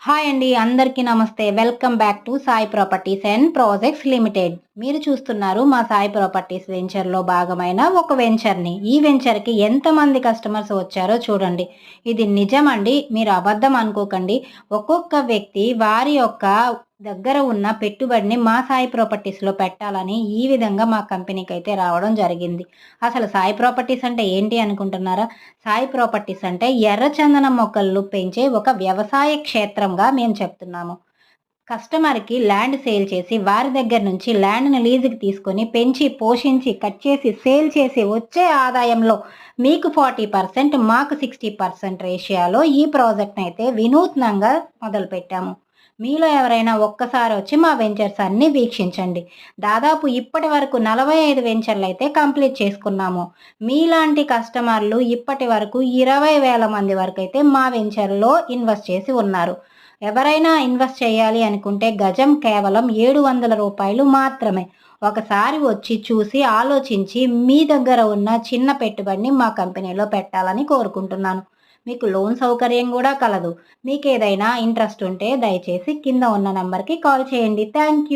Hi అండి. అందరికీ నమస్తే. Welcome back to Sai properties and projects limited. మీరు చూస్తున్నారు మా సాయి ప్రాపర్టీస్ వెంచర్‌లో భాగమైన ఒక వెంచర్‌ని. ఈ వెంచర్‌కి ఎంతమంది కస్టమర్స్ వచ్చారో చూడండి. ఇది నిజమండి. మీరు అబద్ధం అనుకోకండి. ఒక్కొక్క వ్యక్తి వారి యొక్క దగ్గర ఉన్న పెట్టుబడిని మా సాయి ప్రాపర్టీస్‌లో పెట్టాలని ఈ విధంగా మా కంపెనీకైతే రావడం జరిగింది. అసలు సాయి ప్రాపర్టీస్ అంటే ఏంటి అనుకుంటున్నారా? సాయి ప్రాపర్టీస్ అంటే ఎర్రచందనం మొక్కలు పెంచే ఒక వ్యవసాయ క్షేత్రంగా మేము చెప్తున్నాము. కస్టమర్‌కి ల్యాండ్ సేల్ చేసి వారి దగ్గర నుంచి ల్యాండ్‌ని లీజుకి తీసుకొని పెంచి, పోషించి, కట్ చేసి, సేల్ చేసి వచ్చే ఆదాయంలో మీకు 40% మాకు 60% రేషియోలో ఈ ప్రాజెక్ట్‌నైతే వినూత్నంగా మొదలుపెట్టాము. మీలో ఎవరైనా ఒక్కసారి వచ్చి మా వెంచర్స్ అన్నీ వీక్షించండి. దాదాపు ఇప్పటి వరకు 45 వెంచర్‌లయితే కంప్లీట్ చేసుకున్నాము. మీలాంటి కస్టమర్లు ఇప్పటి వరకు 20,000 మంది వరకైతే మా వెంచర్‌లో ఇన్వెస్ట్ చేసి ఉన్నారు. ఎవరైనా ఇన్వెస్ట్ చేయాలి అనుకుంటే గజం కేవలం రూ. 700 మాత్రమే. ఒకసారి వచ్చి చూసి ఆలోచించి మీ దగ్గర ఉన్న చిన్న పెట్టుబడిని మా కంపెనీలో పెట్టాలని కోరుకుంటున్నాను. మీకు లోన్ సౌకర్యం గూడా కలదు. మీకేదైనా ఇంట్రెస్ట్ ఉంటే దయచేసి కింద ఉన్న నంబర్‌కి కాల్ చేయండి. Thank you.